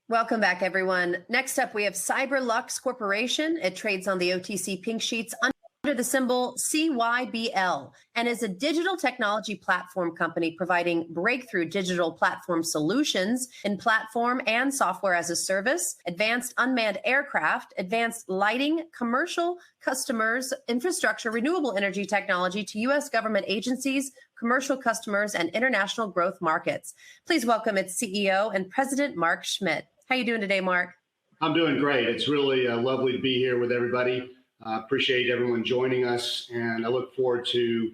Welcome back, everyone. Next up, we have Cyberlux Corporation. It trades on the OTC Pink sheets under the symbol CYBL and is a digital technology platform company providing breakthrough digital platform solutions in platform and software as a service, advanced unmanned aircraft, advanced lighting, commercial customers, infrastructure, renewable energy technology to U.S. government agencies, commercial customers, and international growth markets. Please welcome its CEO and President, Mark Schmidt. How are you doing today, Mark? I'm doing great. It's really lovely to be here with everybody. Appreciate everyone joining us, and I look forward to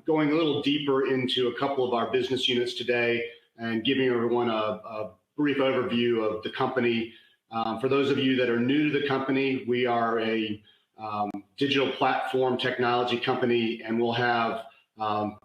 going a little deeper into a couple of our business units today and giving everyone a brief overview of the company. For those of you that are new to the company, we are a digital platform technology company, and we'll have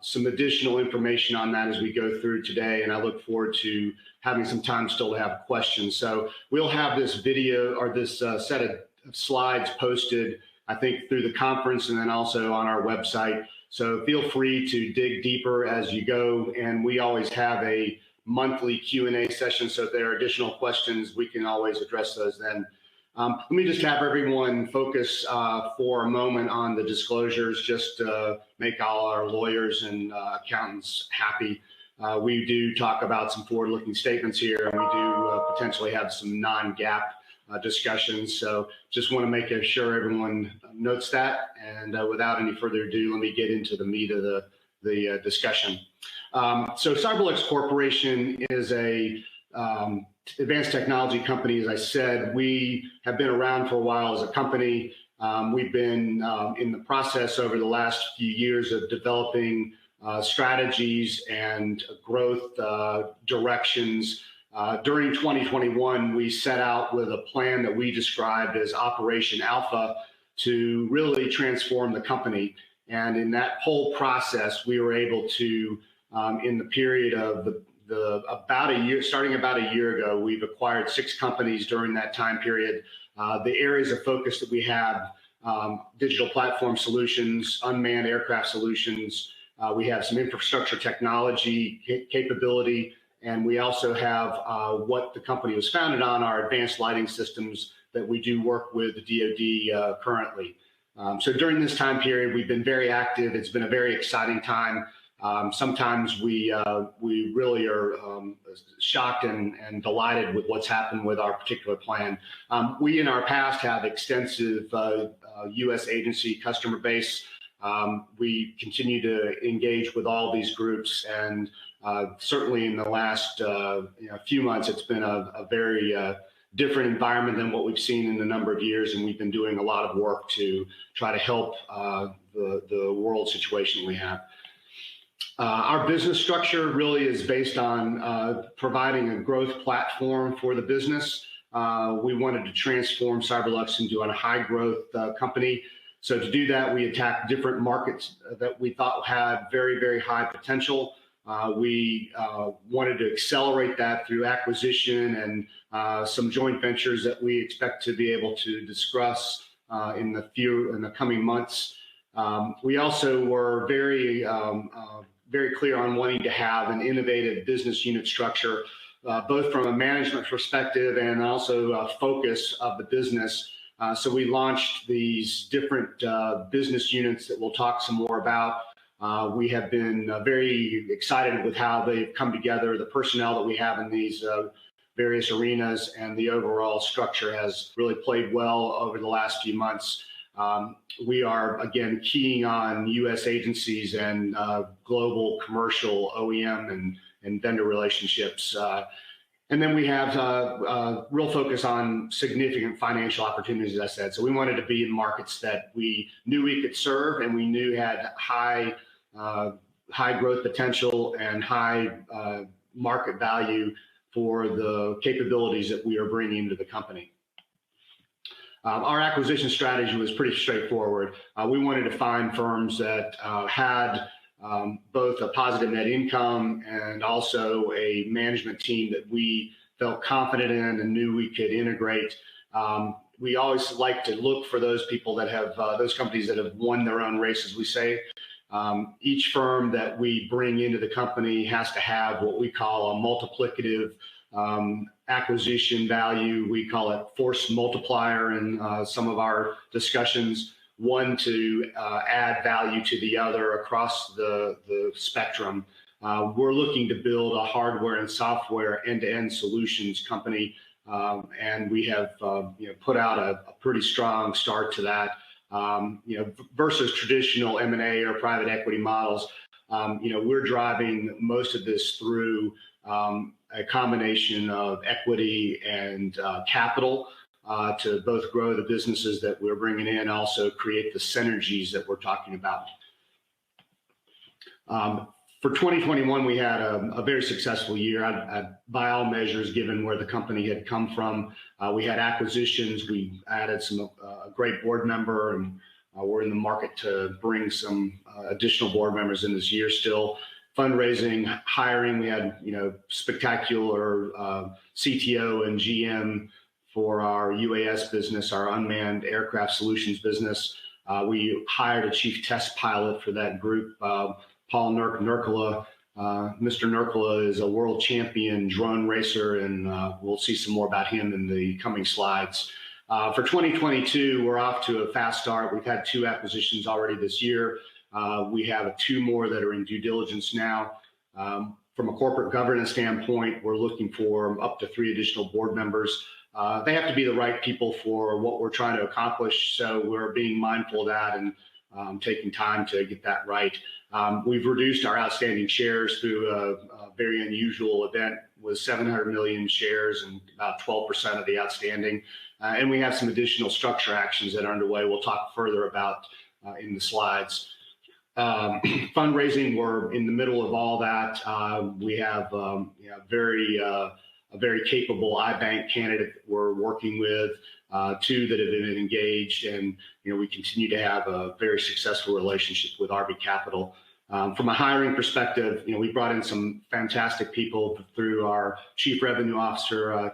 some additional information on that as we go through today, and I look forward to having some time still to have questions. So we'll have this video or this set of slides posted, I think, through the conference and then also on our website. So feel free to dig deeper as you go, and we always have a monthly Q&A session, so if there are additional questions, we can always address those then. Let me just have everyone focus for a moment on the disclosures, just to make all our lawyers and accountants happy. We do talk about some forward-looking statements here, and we do potentially have some non-GAAP discussions. So just want to make sure everyone notes that. And without any further ado, let me get into the meat of the discussion. So Cyberlux Corporation is a advanced technology company. As I said, we have been around for a while as a company. We've been in the process over the last few years of developing strategies and growth directions. During 2021, we set out with a plan that we described as Operation Alpha to really transform the company. And in that whole process, we were able to, in the period of about a year, starting about a year ago, we've acquired 6 companies during that time period. The areas of focus that we have, digital platform solutions, unmanned aircraft solutions, we have some infrastructure technology capability, and we also have what the company was founded on, our advanced lighting systems that we do work with the DoD currently. So during this time period, we've been very active. It's been a very exciting time. Sometimes we really are shocked and delighted with what's happened with our particular plan. We in our past have extensive U.S. agency customer base. We continue to engage with all these groups, and certainly in the last few months, it's been a very different environment than what we've seen in a number of years, and we've been doing a lot of work to try to help the world situation we have. Our business structure really is based on providing a growth platform for the business. We wanted to transform Cyberlux into a high growth company. So to do that, we attacked different markets that we thought had very, very high potential. We wanted to accelerate that through acquisition and some joint ventures that we expect to be able to discuss in the coming months. We also were very clear on wanting to have an innovative business unit structure, both from a management perspective and also a focus of the business. So we launched these different business units that we'll talk some more about. We have been very excited with how they've come together, the personnel that we have in these various arenas, and the overall structure has really played well over the last few months. We are, again, keying on U.S. agencies and global commercial OEM and vendor relationships. And then we have real focus on significant financial opportunities, as I said. So we wanted to be in markets that we knew we could serve and we knew had high growth potential and high market value for the capabilities that we are bringing to the company. Our acquisition strategy was pretty straightforward. We wanted to find firms that had both a positive net income and also a management team that we felt confident in and knew we could integrate. We always like to look for those people that have, those companies that have won their own race, as we say. Each firm that we bring into the company has to have what we call a multiplicative acquisition value. We call it force multiplier in some of our discussions, one to add value to the other across the spectrum. We're looking to build a hardware and software end-to-end solutions company, and we have put out a pretty strong start to that. Versus traditional M&A or private equity models, we're driving most of this through a combination of equity and capital to both grow the businesses that we're bringing in, also create the synergies that we're talking about. For 2021, we had a very successful year by all measures, given where the company had come from. We had acquisitions. We added a great board member, and we're in the market to bring some additional board members in this year still. Fundraising, hiring, we had spectacular CTO and GM for our UAS business, our Unmanned Aircraft Solutions business. We hired a chief test pilot for that group, Paul Nurkala. Mr. Nurkala is a world champion drone racer, and we'll see some more about him in the coming slides. For 2022, we're off to a fast start. We've had 2 acquisitions already this year. We have 2 more that are in due diligence now. From a corporate governance standpoint, we're looking for up to 3 additional board members. They have to be the right people for what we're trying to accomplish, so we're being mindful of that and taking time to get that right. We've reduced our outstanding shares through a very unusual event with 700 million shares and about 12% of the outstanding. And we have some additional structure actions that are underway we'll talk further about in the slides. Fundraising, we're in the middle of all that. We have a very capable iBank candidate we're working with, 2 that have been engaged, and we continue to have a very successful relationship with RB Capital. From a hiring perspective, we brought in some fantastic people through our Chief Revenue Officer,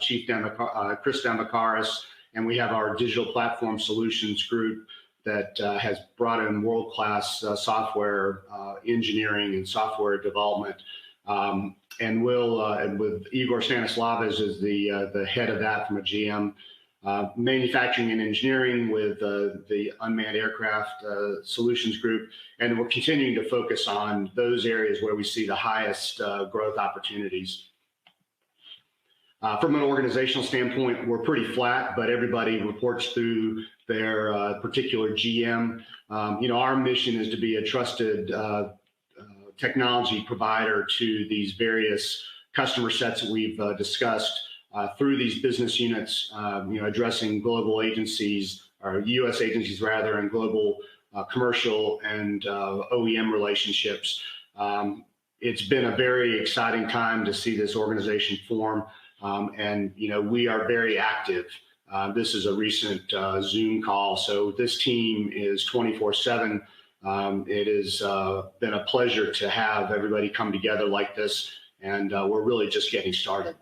Chris Demakaris, and we have our Digital Platform Solutions group that has brought in world-class software engineering and software development. And with Igor Stanislavich as the head of that from a GM, manufacturing and engineering with the Unmanned Aircraft Solutions group, and we're continuing to focus on those areas where we see the highest growth opportunities. From an organizational standpoint, we're pretty flat, but everybody reports through their particular GM. Our mission is to be a trusted technology provider to these various customer sets that we've discussed through these business units, addressing global agencies, or U.S. agencies rather, and global commercial and OEM relationships. It's been a very exciting time to see this organization form, and we are very active. This is a recent Zoom call, so this team is 24/7. It has been a pleasure to have everybody come together like this, and we're really just getting started.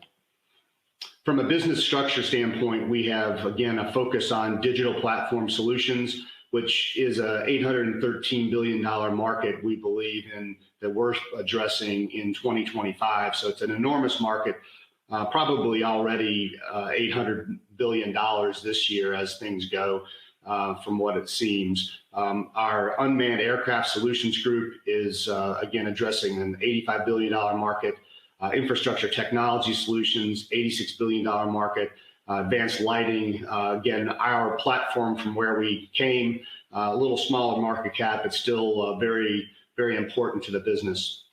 From a business structure standpoint, we have, again, a focus on digital platform solutions, which is a $813 billion market we believe in that we're addressing in 2025. So it's an enormous market, probably already $800 billion this year as things go, from what it seems. Our Unmanned Aircraft Solutions group is, again, addressing an $85 billion market. Infrastructure Technology Solutions, $86 billion market. Advanced lighting, again, our platform from where we came, a little smaller market cap, but still very, very important to the business.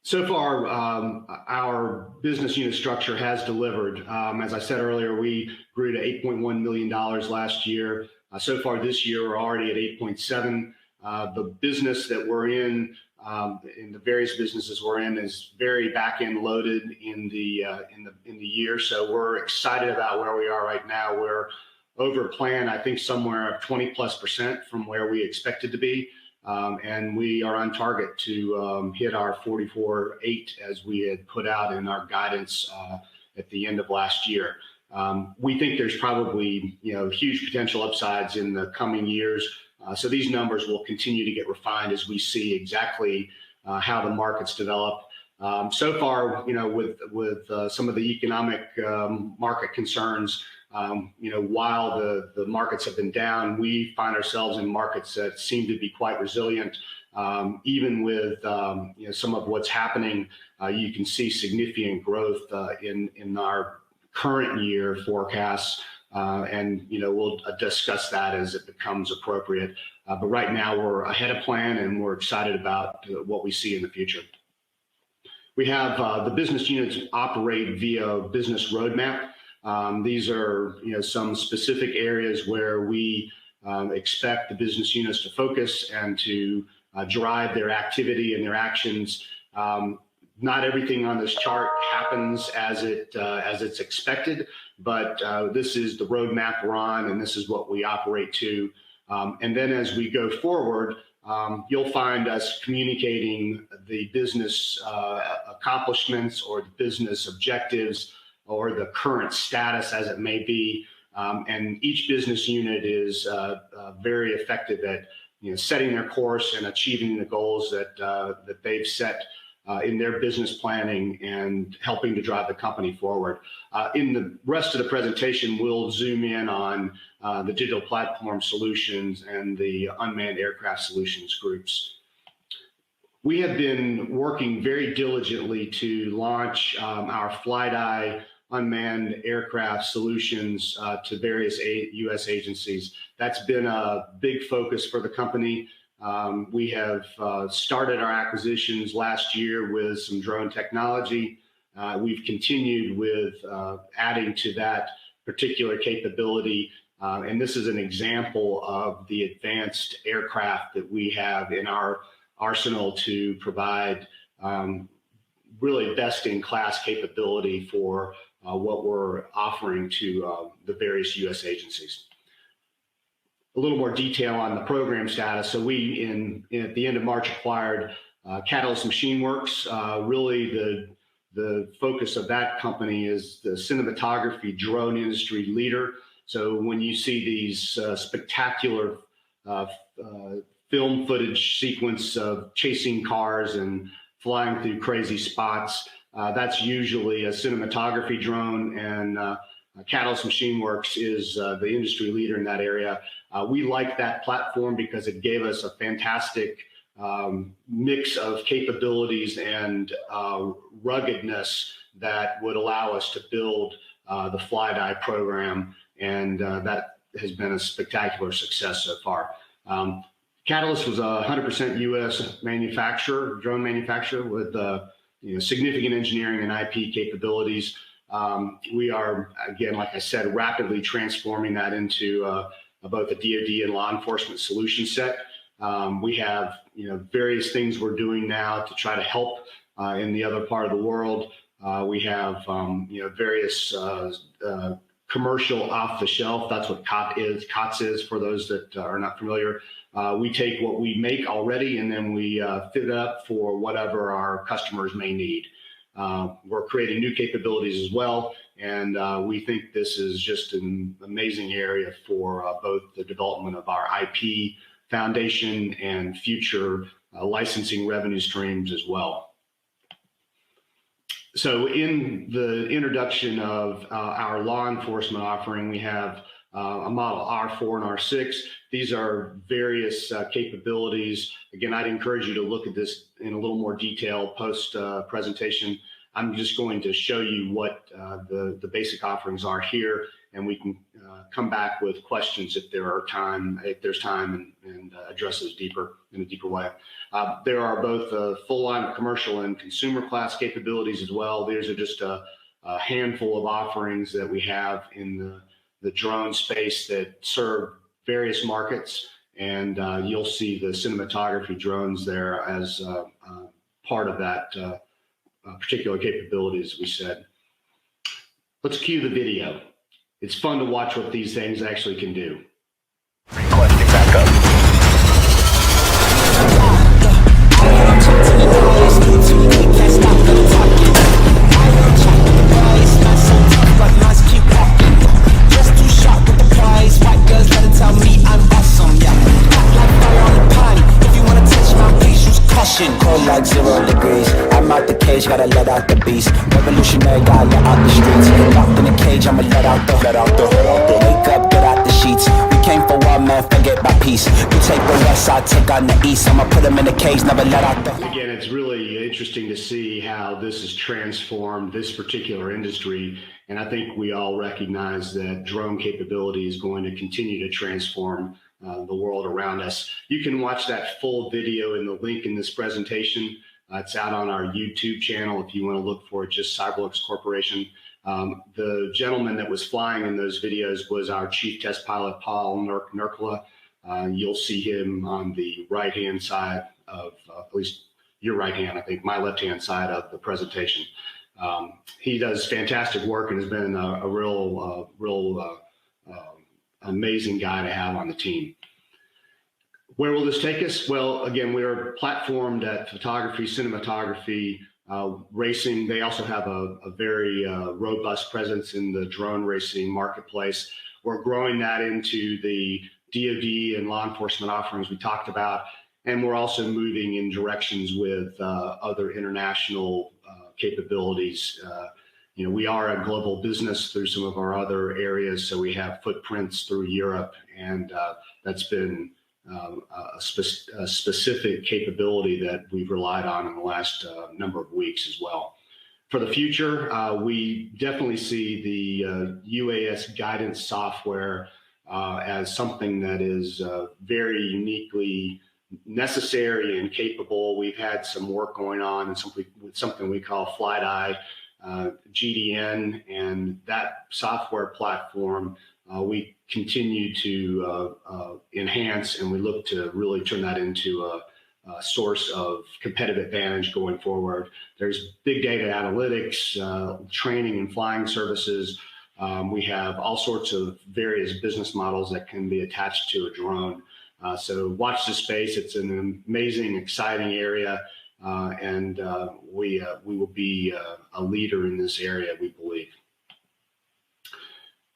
So far, our business unit structure has delivered. As I said earlier, we grew to $8.1 million last year. So far this year, we're already at 8.7. The business that we're in the various businesses we're in, is very back-end loaded in the year. So we're excited about where we are right now. We're over plan, I think, somewhere 20+% from where we expected to be. And we are on target to hit our 44.8 as we had put out in our guidance at the end of last year. We think there's probably huge potential upsides in the coming years. So these numbers will continue to get refined as we see exactly how the markets develop. So far, with some of the economic market concerns, while the markets have been down, we find ourselves in markets that seem to be quite resilient. Even with some of what's happening, you can see significant growth in our current year forecasts, and we'll discuss that as it becomes appropriate. But right now, we're ahead of plan, and we're excited about what we see in the future. We have the business units operate via business roadmap. These are some specific areas where we expect the business units to focus and to drive their activity and their actions. Not everything on this chart happens as it's expected, but this is the roadmap we're on, and this is what we operate to. And then as we go forward, you'll find us communicating the business accomplishments or the business objectives or the current status as it may be. And each business unit is very effective at setting their course and achieving the goals that they've set in their business planning and helping to drive the company forward. In the rest of the presentation, we'll zoom in on the digital platform solutions and the unmanned aircraft solutions groups. We have been working very diligently to launch our FlyDye unmanned aircraft solutions to various U.S. agencies. That's been a big focus for the company. We have started our acquisitions last year with some drone technology. We've continued with adding to that particular capability. And this is an example of the advanced aircraft that we have in our arsenal to provide really best-in-class capability for what we're offering to the various U.S. agencies. A little more detail on the program status. So we, at the end of March, acquired Catalyst Machine Works. Really, the focus of that company is the cinematography drone industry leader. So when you see these spectacular film footage sequence of chasing cars and flying through crazy spots, that's usually a cinematography drone, and Catalyst Machine Works is the industry leader in that area. We like that platform because it gave us a fantastic mix of capabilities and ruggedness that would allow us to build the FlyDye program, and that has been a spectacular success so far. Catalyst was a 100% U.S. manufacturer, drone manufacturer with significant engineering and IP capabilities. We are, again, like I said, rapidly transforming that into both a DoD and law enforcement solution set. We have various things we're doing now to try to help in the other part of the world. We have various commercial off the shelf. That's what COTS is for those that are not familiar. We take what we make already and then we fit it up for whatever our customers may need. We're creating new capabilities as well, and we think this is just an amazing area for both the development of our IP foundation and future licensing revenue streams as well. So in the introduction of our law enforcement offering, we have a model R4 and R6. These are various capabilities. Again, I'd encourage you to look at this in a little more detail post presentation. I'm just going to show you what the basic offerings are here, and we can come back with questions if there's time, and address those in a deeper way. There are both a full line of commercial and consumer class capabilities as well. These are just a handful of offerings that we have in the drone space that serve various markets, and you'll see the cinematography drones there as part of that particular capability, as we said. Let's cue the video. It's fun to watch what these things actually can do. Requesting backup. Cold like 0 degrees. come out the cage, gotta let out the beast. Revolutionary, gotta let out the streets. Locked in a cage, I'ma let out the wake up, get out the sheets. We came for war, man, forget my peace. You take the west, I'll take on the east. I'ma put them in the cage, never let out the... Again, it's really interesting to see how this has transformed this particular industry. And I think we all recognize that drone capability is going to continue to transform the world around us. You can watch that full video in the link in this presentation. It's out on our YouTube channel if you want to look for it, just Cyberlux Corporation. The gentleman that was flying in those videos was our chief test pilot, Paul Nurkala. You'll see him on the right-hand side of, at least your right hand, I think, my left-hand side of the presentation. He does fantastic work and has been a real amazing guy to have on the team. Where will this take us? Well, again, we are platformed at photography, cinematography, racing. They also have a very robust presence in the drone racing marketplace. We're growing that into the DoD and law enforcement offerings we talked about, and we're also moving in directions with other international capabilities. You know, we are a global business through some of our other areas, so we have footprints through Europe, and that's been a specific capability that we've relied on in the last number of weeks as well. For the future, we definitely see the UAS guidance software as something that is very uniquely necessary and capable. We've had some work going on and something we call FlightEye GDN, and that software platform we continue to enhance, and we look to really turn that into a source of competitive advantage going forward. There's big data analytics, training and flying services. We have all sorts of various business models that can be attached to a drone. So watch this space. It's an amazing, exciting area, and we will be a leader in this area, we believe.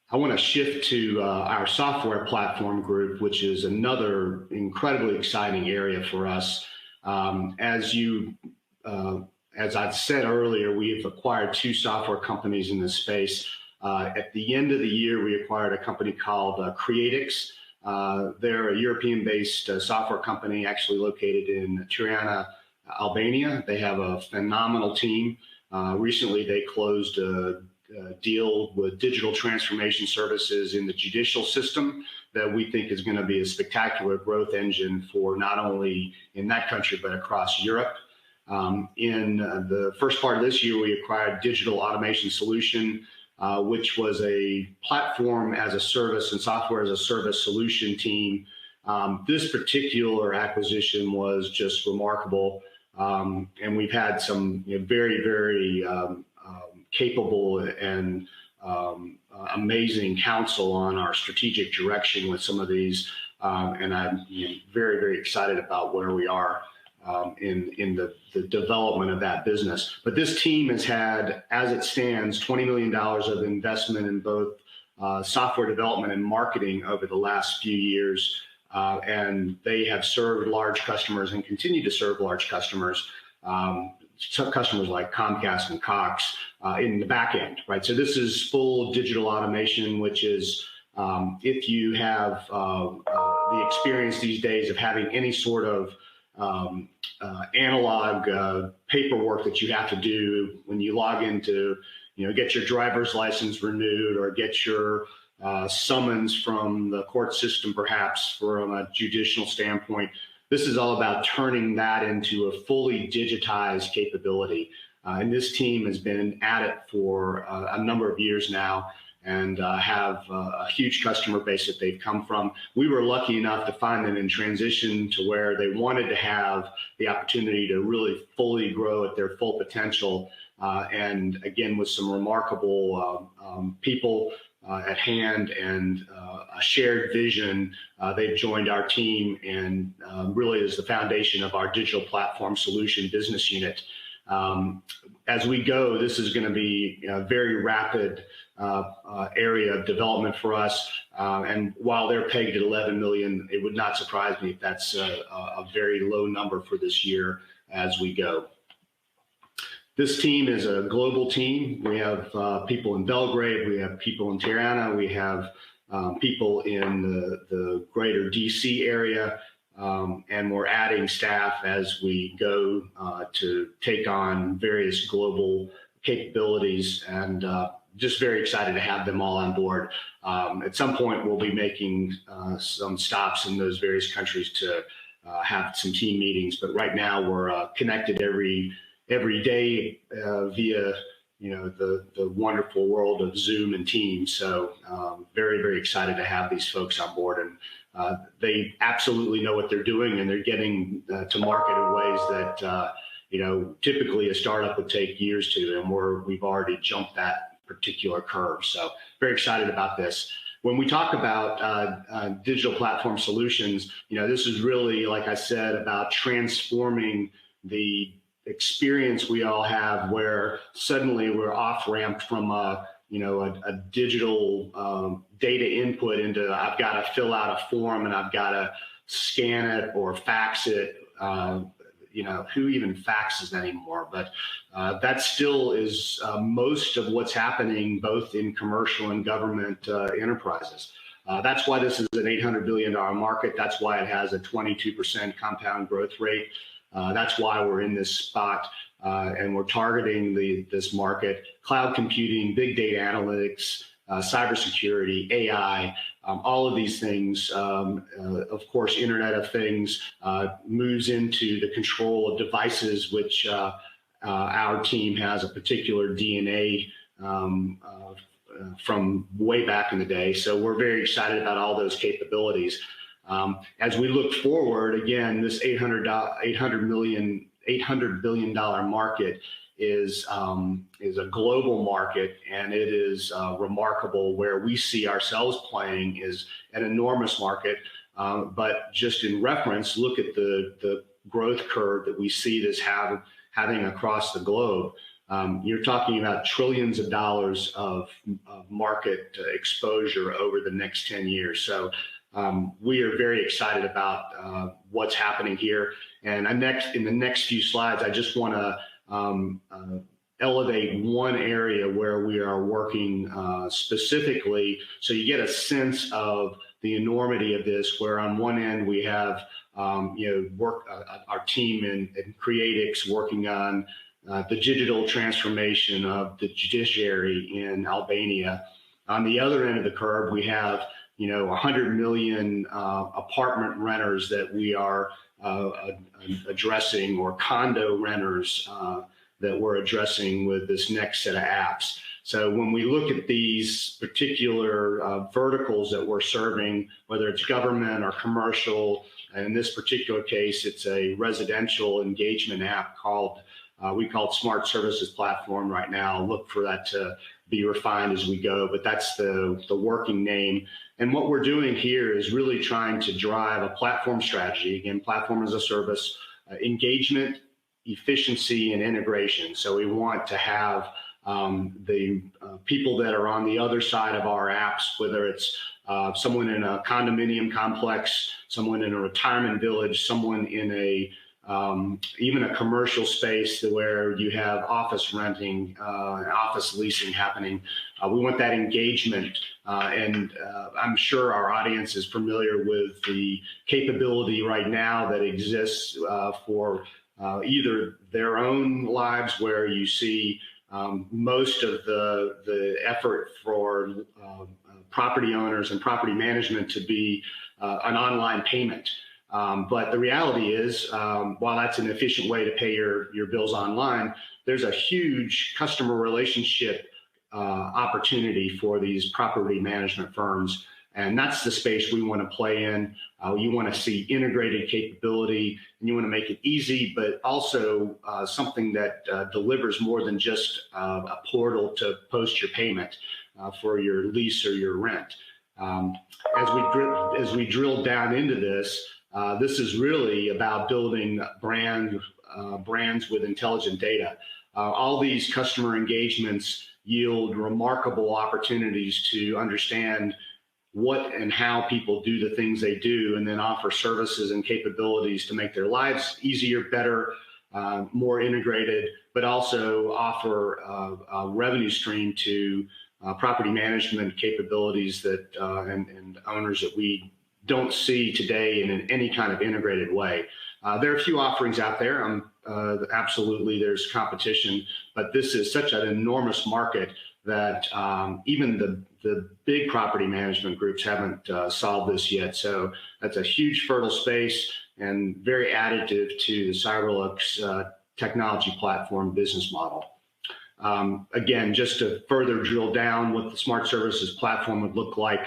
I want to shift to our software platform group, which is another incredibly exciting area for us. As I said earlier, we've acquired 2 software companies in this space. At the end of the year, we acquired a company called Creatix. They're a European-based software company actually located in Tirana, Albania. They have a phenomenal team. Recently, they closed a deal with digital transformation services in the judicial system that we think is going to be a spectacular growth engine for not only in that country, but across Europe. In the first part of this year, we acquired Digital Automation Solution, which was a platform as a service and software as a service solution team. This particular acquisition was just remarkable. And we've had some very, very capable and amazing counsel on our strategic direction with some of these. And I'm very, very excited about where we are in the development of that business. But this team has had, as it stands, $20 million of investment in both software development and marketing over the last few years. And they have served large customers and continue to serve large customers, some customers like Comcast and Cox in the back end, right? So this is full digital automation, which is if you have the experience these days of having any sort of analog paperwork that you have to do when you log into, get your driver's license renewed or get your summons from the court system, perhaps from a judicial standpoint. This is all about turning that into a fully digitized capability. And this team has been at it for a number of years now and have a huge customer base that they've come from. We were lucky enough to find them in transition to where they wanted to have the opportunity to really fully grow at their full potential. And again, with some remarkable people at hand and a shared vision, they've joined our team and really is the foundation of our digital platform solution business unit. As we go, this is going to be a very rapid area of development for us. And while they're pegged at 11 million, it would not surprise me if that's a very low number for this year as we go. This team is a global team. We have people in Belgrade, we have people in Tirana, we have people in the greater DC area, and we're adding staff as we go to take on various global capabilities, and just very excited to have them all on board. At some point, we'll be making some stops in those various countries to have some team meetings, but right now we're connected every day via the wonderful world of Zoom and Teams. So very, very excited to have these folks on board, and they absolutely know what they're doing, and they're getting to market in ways that typically a startup would take years to, and we've already jumped that particular curve. So very excited about this. When we talk about digital platform solutions, this is really, like I said, about transforming the experience we all have, where suddenly we're off-ramped from a digital data input into, I've got to fill out a form and I've got to scan it or fax it. Who even faxes anymore? But that still is most of what's happening both in commercial and government enterprises. That's why this is an $800 billion market. That's why it has a 22% compound growth rate. That's why we're in this spot, and we're targeting this market. Cloud computing, big data analytics, cybersecurity, AI, all of these things, of course, Internet of Things, moves into the control of devices, which our team has a particular DNA from way back in the day. So we're very excited about all those capabilities. As we look forward, again, this $800 billion market is a global market, and it is remarkable. Where we see ourselves playing is an enormous market, but just in reference, look at the growth curve that we see this having across the globe. You're talking about trillions of dollars of market exposure over the next 10 years. So we are very excited about what's happening here. And in the next few slides, I just want to elevate one area where we are working specifically, so you get a sense of the enormity of this, where on one end we have our team in Creatix working on the digital transformation of the judiciary in Albania. On the other end of the curve, we have 100 million apartment renters that we are addressing, or condo renters that we're addressing with this next set of apps. So when we look at these particular verticals that we're serving, whether it's government or commercial, in this particular case, it's a residential engagement app we call it Smart Services Platform right now. Look for that to be refined as we go, but that's the working name. And what we're doing here is really trying to drive a platform strategy. Again, platform as a service, engagement, efficiency, and integration. So we want to have the people that are on the other side of our apps, whether it's someone in a condominium complex, someone in a retirement village, someone in even a commercial space where you have office renting, office leasing happening. We want that engagement, and I'm sure our audience is familiar with the capability right now that exists for either their own lives, where you see most of the effort for property owners and property management to be an online payment. But the reality is, while that's an efficient way to pay your bills online, there's a huge customer relationship opportunity for these property management firms. And that's the space we want to play in. You want to see integrated capability, and you want to make it easy, but also something that delivers more than just a portal to post your payment for your lease or your rent. As we drill down into this, this is really about building brands with intelligent data. All these customer engagements yield remarkable opportunities to understand what and how people do the things they do, and then offer services and capabilities to make their lives easier, better, more integrated, but also offer a revenue stream to property management capabilities that and owners that we don't see today in any kind of integrated way. There are a few offerings out there. Absolutely, there's competition, but this is such an enormous market that even the big property management groups haven't solved this yet. So that's a huge fertile space and very additive to the Cyberlux technology platform business model. Again, just to further drill down what the smart services platform would look like,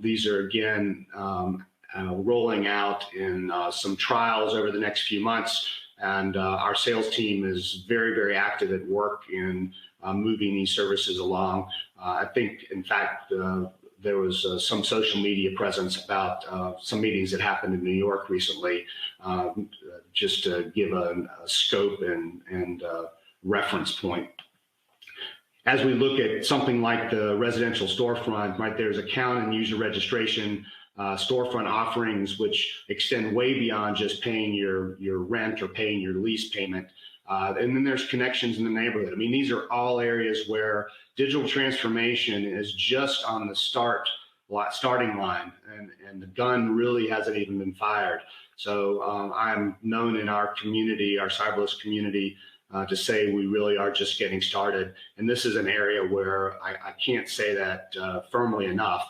these are again rolling out in some trials over the next few months, and our sales team is very, very active at work in moving these services along. I think, in fact, there was some social media presence about some meetings that happened in New York recently, just to give a scope and reference point. As we look at something like the residential storefront, right, there's account and user registration, storefront offerings which extend way beyond just paying your rent or paying your lease payment. And then there's connections in the neighborhood. I mean, these are all areas where digital transformation is just on the starting line, and the gun really hasn't even been fired. So I'm known in our community, our Cyberlux community, to say we really are just getting started. And this is an area where I can't say that firmly enough.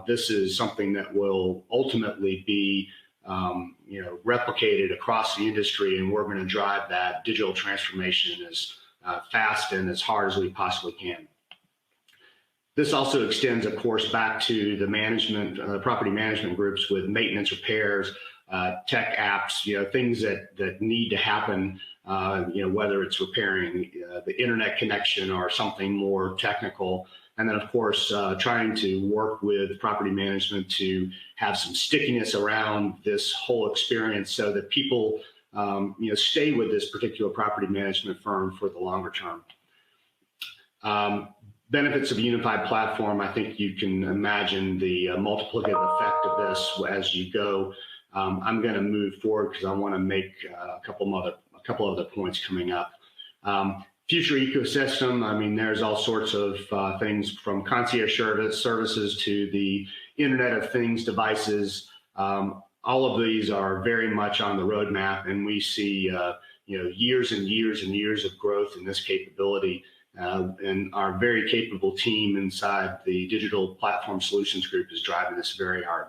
This is something that will ultimately be replicated across the industry, and we're going to drive that digital transformation as fast and as hard as we possibly can. This also extends, of course, back to the management, property management groups with maintenance, repairs, tech apps, things that need to happen, whether it's repairing the internet connection or something more technical. And then, of course, trying to work with property management to have some stickiness around this whole experience so that people, stay with this particular property management firm for the longer term. Benefits of a unified platform, I think you can imagine the multiplicative effect of this as you go. I'm going to move forward because I want to make a couple other points coming up. Future ecosystem, I mean, there's all sorts of things from concierge services to the Internet of Things devices. All of these are very much on the roadmap, and we see years and years and years of growth in this capability. And our very capable team inside the Digital Platform Solutions Group is driving this very hard.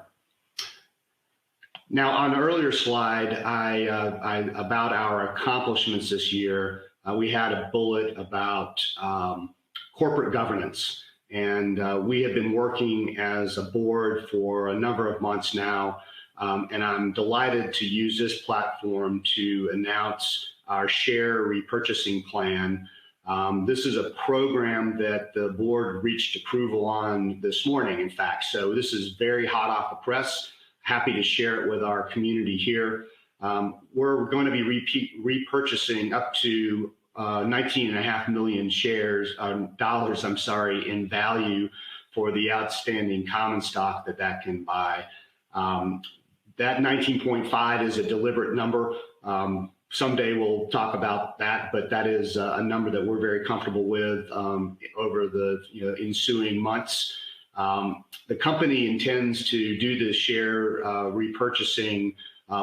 Now, on an earlier slide, about our accomplishments this year, we had a bullet about corporate governance. And we have been working as a board for a number of months now. And I'm delighted to use this platform to announce our share repurchasing plan. This is a program that the board reached approval on this morning, in fact. So this is very hot off the press. Happy to share it with our community here. We're going to be repurchasing up to 19.5 million dollars, in value for the outstanding common stock that can buy. That 19.5 is a deliberate number. Someday we'll talk about that, but that is a number that we're very comfortable with over the ensuing months. The company intends to do the share repurchasing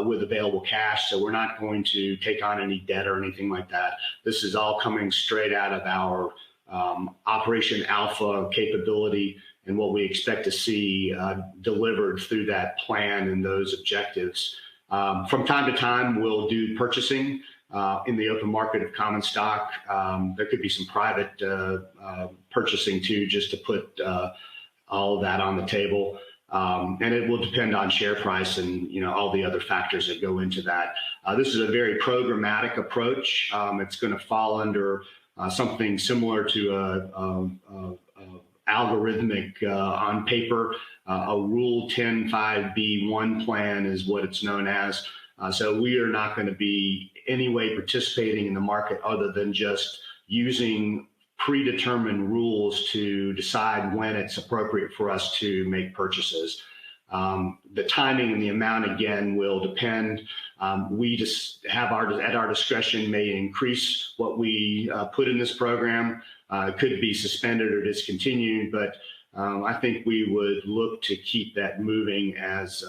with available cash, so we're not going to take on any debt or anything like that. This is all coming straight out of our Operation Alpha capability and what we expect to see delivered through that plan and those objectives. From time to time, we'll do purchasing in the open market of common stock. There could be some private purchasing too, just to put all of that on the table. And it will depend on share price and all the other factors that go into that. This is a very programmatic approach. It's going to fall under something similar to a algorithmic on paper. A Rule 10.5B1 plan is what it's known as. So we are not going to be any way participating in the market other than just using predetermined rules to decide when it's appropriate for us to make purchases. The timing and the amount, again, will depend. We just have at our discretion may increase what we put in this program. It could be suspended or discontinued, but I think we would look to keep that moving as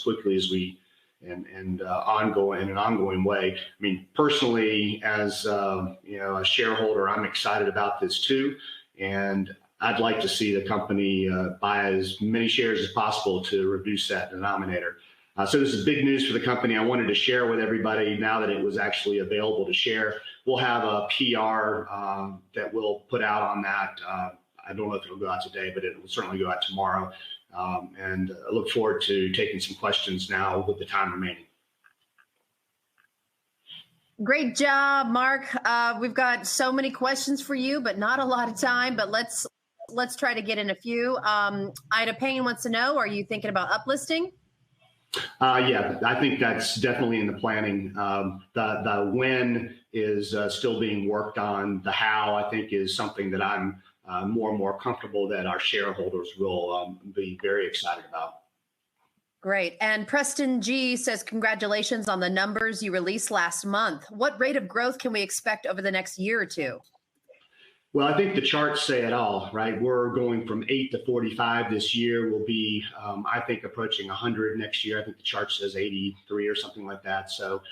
quickly as we and ongoing in an ongoing way. I mean, personally, as a shareholder, I'm excited about this too, and I'd like to see the company buy as many shares as possible to reduce that denominator. So this is big news for the company. I wanted to share with everybody now that it was actually available to share. We'll have a PR that we'll put out on that. I don't know if it'll go out today, but it will certainly go out tomorrow. And I look forward to taking some questions now with the time remaining. Great job, Mark. We've got so many questions for you, but not a lot of time. But let's try to get in a few. Ida Payne wants to know: are you thinking about uplisting? Yeah, I think that's definitely in the planning. The when is still being worked on. The how, I think, is something that I'm more and more comfortable that our shareholders will be very excited about. Great. And Preston G says, congratulations on the numbers you released last month. What rate of growth can we expect over the next year or two? Well, I think the charts say it all, right? We're going from 8 to 45 this year. We'll be, I think, approaching 100 next year. I think the chart says 83 or something like that. So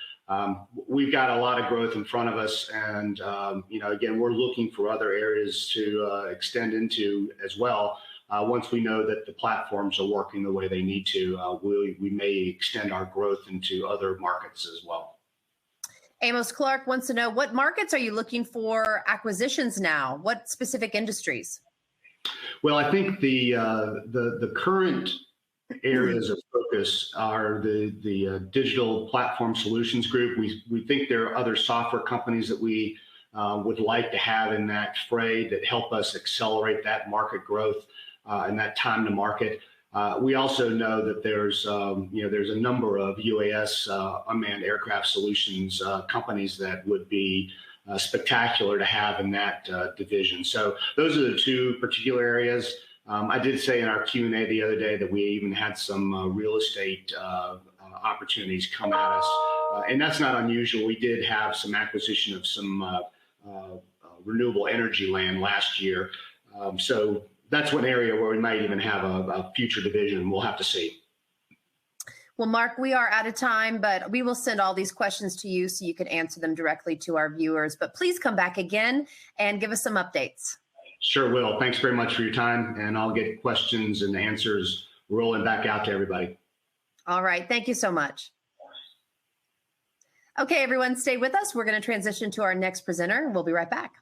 we've got a lot of growth in front of us. And, again, we're looking for other areas to extend into as well. Once we know that the platforms are working the way they need to, we may extend our growth into other markets as well. Amos Clark wants to know, what markets are you looking for acquisitions now? What specific industries? Well, I think the current areas of focus are the digital platform solutions group. We think there are other software companies that we would like to have in that fray that help us accelerate that market growth and that time to market. We also know that there's a number of UAS unmanned aircraft solutions companies that would be spectacular to have in that division. So those are the two particular areas. I did say in our Q&A the other day that we even had some real estate opportunities come at us, and that's not unusual. We did have some acquisition of some renewable energy land last year. So that's one area where we might even have a future division. We'll have to see. Well, Mark, we are out of time, but we will send all these questions to you so you can answer them directly to our viewers. But please come back again and give us some updates. Sure will. Thanks very much for your time, and I'll get questions and answers rolling back out to everybody. All right. Thank you so much. Okay, everyone, stay with us. We're going to transition to our next presenter. We'll be right back.